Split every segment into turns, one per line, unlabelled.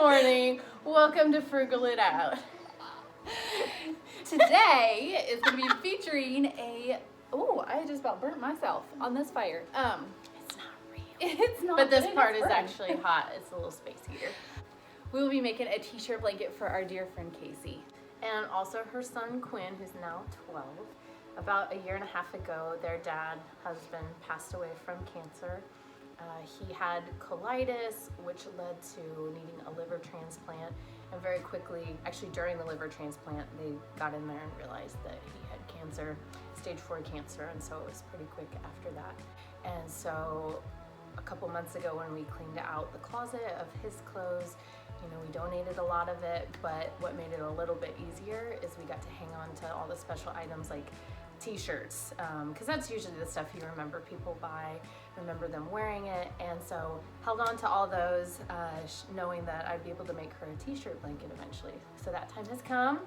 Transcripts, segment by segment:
morning. Welcome to Frugal It Out. Today is going to be featuring I just about burnt myself on this fire. It's not real.
It's not.
But this part is actually hot. It's a little space heater. We will be making a t-shirt blanket for our dear friend Kaycee. And also her son Quinn, who's now 12. About a year and a half ago, their husband, passed away from cancer. He had colitis, which led to needing a liver transplant. And very quickly, actually during the liver transplant, they got in there and realized that he had cancer, stage 4 cancer, and so it was pretty quick after that. And so a couple months ago when we cleaned out the closet of his clothes, we donated a lot of it, but what made it a little bit easier is we got to hang on to all the special items like t-shirts, because that's usually the stuff you remember people buy, remember them wearing it, and so held on to all those, knowing that I'd be able to make her a t-shirt blanket eventually. So that time has come.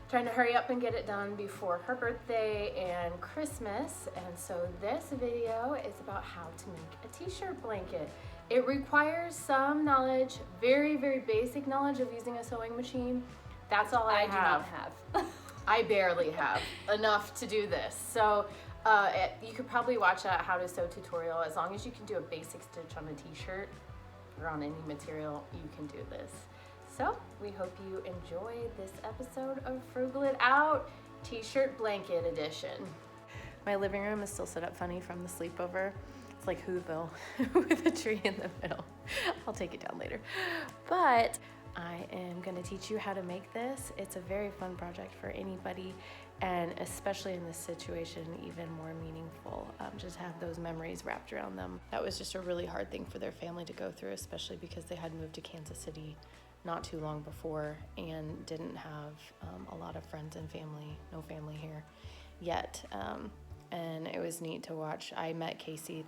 Trying to hurry up and get it done before her birthday and Christmas, and so this video is about how to make a t-shirt blanket. It requires some knowledge, very, very basic knowledge of using a sewing machine. That's all I have.
do not have.
I barely have enough to do this. So you could probably watch a how to sew tutorial. As long as you can do a basic stitch on a t-shirt or on any material, you can do this. So we hope you enjoy this episode of Frugal It Out t-shirt blanket edition. My living room is still set up funny from the sleepover. It's like Whoville with a tree in the middle. I'll take it down later. But I am going to teach you how to make this. It's a very fun project for anybody, and especially in this situation, even more meaningful. Just have those memories wrapped around them. That was just a really hard thing for their family to go through, especially because they had moved to Kansas City not too long before and didn't have a lot of friends and family, no family here yet. And it was neat to watch. I met Kaycee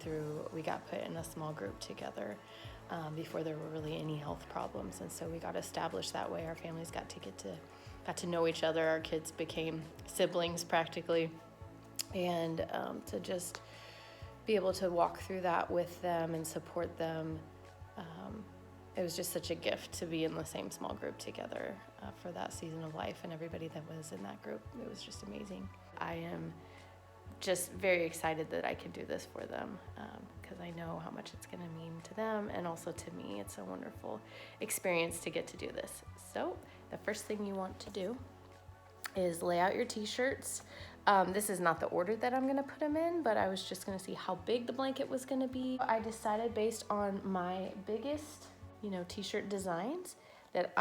we got put in a small group together before there were really any health problems, and so we got established that way. Our families got to know each other. Our kids became siblings practically, and to just be able to walk through that with them and support them, it was just such a gift to be in the same small group together for that season of life, and everybody that was in that group. It was just amazing. I am just very excited that I can do this for them, because I know how much it's going to mean to them and also to me. It's a wonderful experience to get to do this. So the first thing you want to do is lay out your t-shirts. This is not the order that I'm going to put them in, but I was just going to see how big the blanket was going to be. I decided based on my biggest t-shirt designs that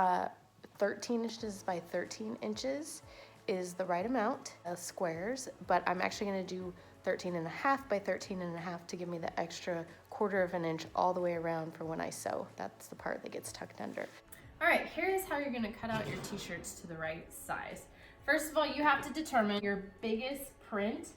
13 inches by 13 inches is the right amount of squares, but I'm actually going to do 13.5 by 13.5 to give me the extra 1/4 of an inch all the way around for when I sew. That's the part that gets tucked under. All right, here's how you're going to cut out your t-shirts to the right size. First of all, you have to determine your biggest print,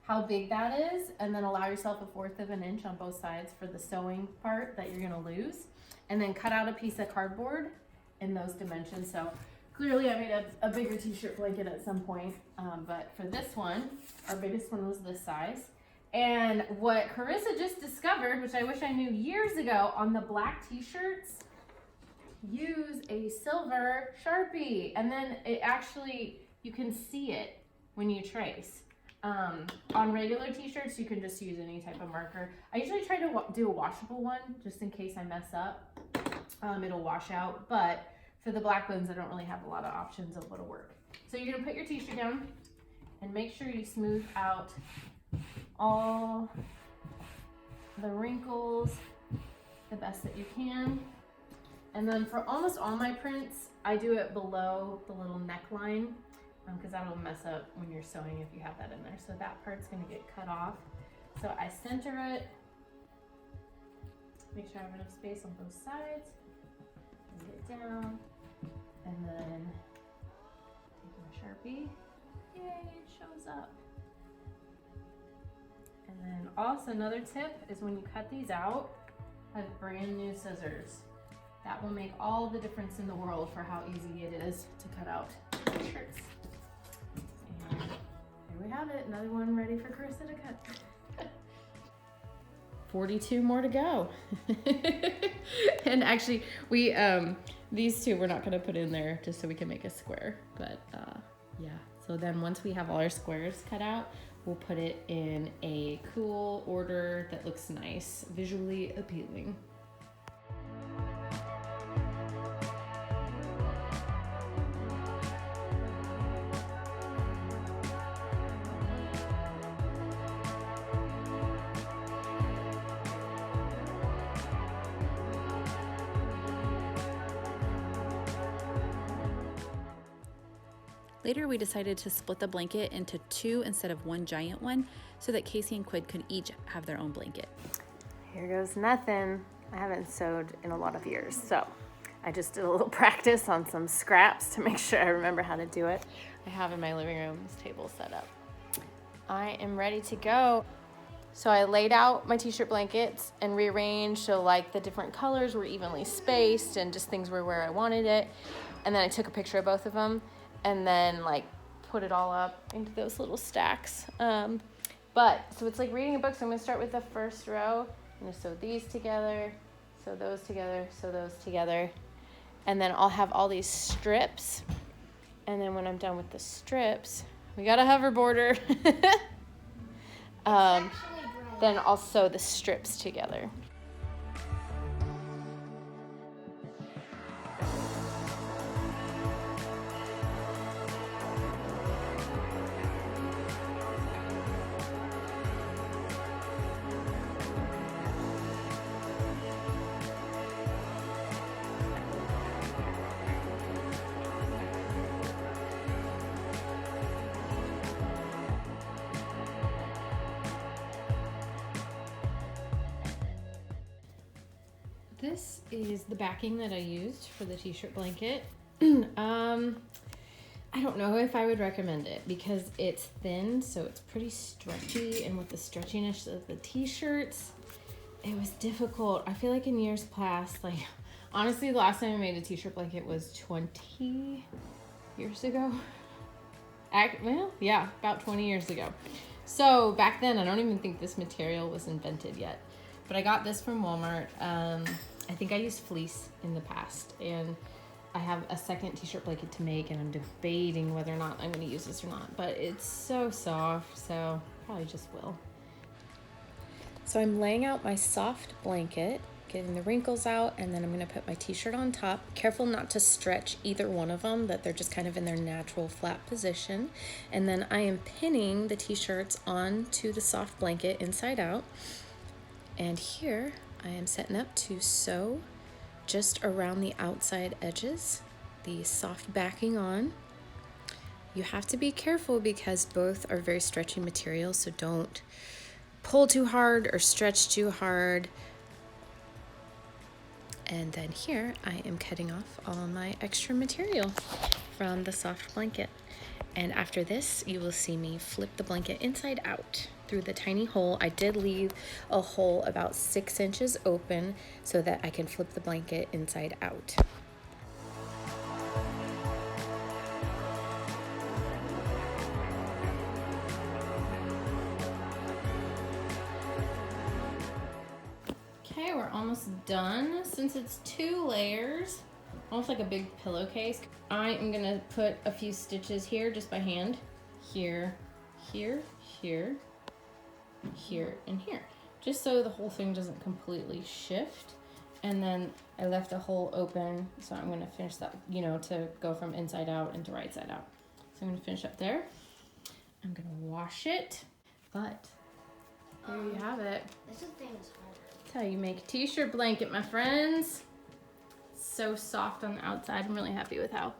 how big that is, and then allow yourself 1/4 of an inch on both sides for the sewing part that you're going to lose, and then cut out a piece of cardboard in those dimensions. So clearly I made a bigger t-shirt blanket at some point, but for this one, our biggest one was this size. And what Carissa just discovered, which I wish I knew years ago, on the black t-shirts, use a silver Sharpie, and then it actually, you can see it when you trace. On regular t-shirts, you can just use any type of marker. I usually try to do a washable one, just in case I mess up. It'll wash out, but for the black ones, I don't really have a lot of options of what'll work. So you're gonna put your t-shirt down and make sure you smooth out all the wrinkles the best that you can. And then for almost all my prints, I do it below the little neckline, because that'll mess up when you're sewing if you have that in there. So that part's gonna get cut off. So I center it, make sure I have enough space on both sides, and get down, and then take my Sharpie, yay, it shows up. And then also another tip is when you cut these out, have brand new scissors. That will make all the difference in the world for how easy it is to cut out t-shirts. And here we have it, another one ready for Carissa to cut. 42 more to go. And actually, we These two we're not gonna put in there just so we can make a square, but yeah. So then once we have all our squares cut out, we'll put it in a cool order that looks nice, visually appealing.
Later, we decided to split the blanket into two instead of one giant one so that Kaycee and Quid could each have their own blanket.
Here goes nothing. I haven't sewed in a lot of years, so I just did a little practice on some scraps to make sure I remember how to do it. I have in my living room this table set up. I am ready to go. So I laid out my t-shirt blankets and rearranged so like the different colors were evenly spaced and just things were where I wanted it. And then I took a picture of both of them and then like put it all up into those little stacks. But so it's like reading a book. So I'm gonna start with the first row. I'm gonna sew these together, sew those together, sew those together. And then I'll have all these strips. And then when I'm done with the strips, we got a hover border. Then I'll sew the strips together. This is the backing that I used for the t-shirt blanket. I don't know if I would recommend it because it's thin, so it's pretty stretchy, and with the stretchiness of the t-shirts, it was difficult. I feel like in years past, like honestly, the last time I made a t-shirt blanket was 20 years ago. Well, yeah, about 20 years ago. So back then, I don't even think this material was invented yet. But I got this from Walmart. I think I used fleece in the past, and I have a second t-shirt blanket to make, and I'm debating whether or not I'm going to use this or not. But it's so soft, so probably just will. So I'm laying out my soft blanket, getting the wrinkles out, and then I'm going to put my t-shirt on top. Careful not to stretch either one of them, that they're just kind of in their natural flat position. And then I am pinning the t-shirts onto the soft blanket inside out. And here I am setting up to sew just around the outside edges, the soft backing on. You have to be careful because both are very stretchy materials, so don't pull too hard or stretch too hard. And then here I am cutting off all my extra material from the soft blanket. And after this, you will see me flip the blanket inside out through the tiny hole. I did leave a hole about 6 inches open so that I can flip the blanket inside out. Okay, we're almost done. Since it's 2 layers, almost like a big pillowcase, I am gonna put a few stitches here just by hand. Here, here, here, here, and here. Just so the whole thing doesn't completely shift. And then I left a hole open, so I'm gonna finish that, to go from inside out into right side out. So I'm gonna finish up there. I'm gonna wash it, but there you have it.
This thing is hard.
That's how you make a t-shirt blanket, my friends. So soft on the outside. I'm really happy with how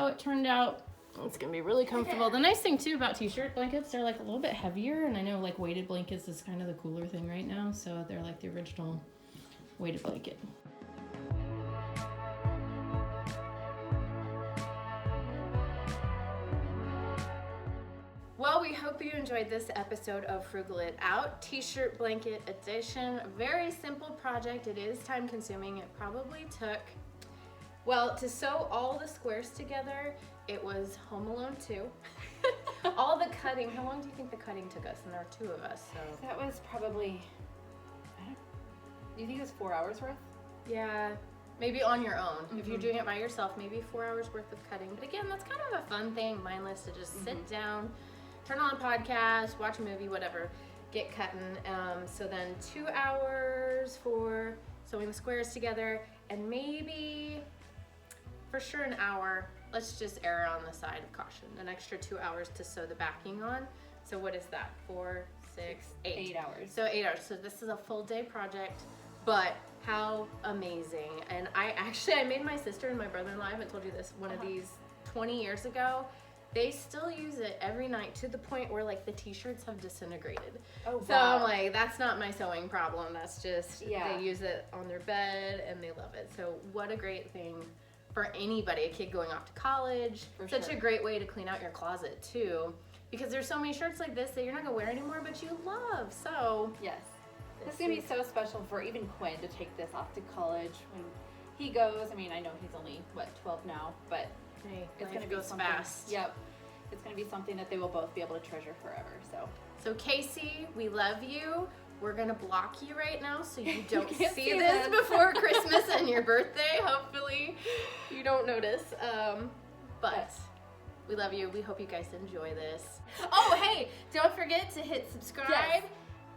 it turned out. It's gonna be really comfortable. The nice thing too about t-shirt blankets, they're like a little bit heavier, and I know like weighted blankets is kind of the cooler thing right now, so they're like the original weighted blanket. Well, we hope you enjoyed this episode of Frugal It Out, t-shirt blanket edition. Very simple project. It is time consuming. It probably took, well, to sew all the squares together, it was Home Alone 2. All the cutting, how long do you think the cutting took us? And there were 2 of us, so.
That was probably, do you think it was 4 hours worth?
Yeah, Maybe on your own. If you're doing it by yourself, maybe 4 hours worth of cutting. But again, that's kind of a fun thing, mindless, to just sit down, turn on a podcast, watch a movie, whatever, get cutting. So then 2 hours for sewing the squares together, and maybe for sure an hour. Let's just err on the side of caution. An extra 2 hours to sew the backing on. So what is that? 4, 6, 8.
8 hours.
So 8 hours. So this is a full day project, but how amazing. And I made my sister and my brother-in-law, I haven't told you this, one of these 20 years ago. They still use it every night to the point where like the t-shirts have disintegrated.
Oh, wow.
So I'm like, that's not my sewing problem. That's just,
Yeah.
they use it on their bed and they love it. So what a great thing for anybody, a kid going off to college.
For
Such
sure.
a great way to clean out your closet too. Because there's so many shirts like this that you're not gonna wear anymore, but you love. So
Yes. This is going to be so special for even Quinn to take this off to college when he goes. I mean, I know he's only, 12 now, but
hey,
it's going to
go
be something.
fast.
Yep. It's going to be something that they will both be able to treasure forever.
So Kaycee, we love you. We're gonna block you right now so you don't
can't
see
see
this
this.
before Christmas and your birthday. Hopefully you don't notice. But we love you. We hope you guys enjoy this. Oh, hey, don't forget to hit subscribe.
Yes.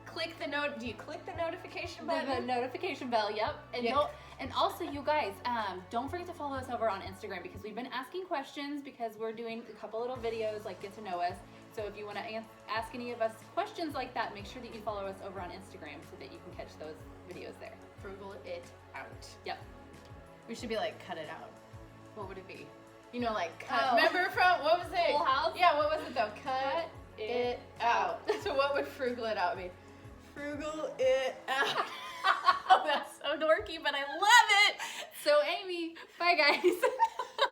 Click the note. Do you click the notification
the
button?
notification bell, yep. And
Yep.
and also you guys, don't forget to follow us over on Instagram because we've been asking questions because we're doing a couple little videos like get to know us. So if you want to ask any of us questions like that, make sure that you follow us over on Instagram so that you can catch those videos there.
Frugal it out.
Yep.
We should be like, cut it out. What would it be? You know, like, cut.
Oh.
Remember from, what was it?
Full House?
Yeah, what was it though? Cut it out. So what would frugal it out mean? Frugal it out. Oh, that's so dorky, but I love it.
So Amy, bye guys.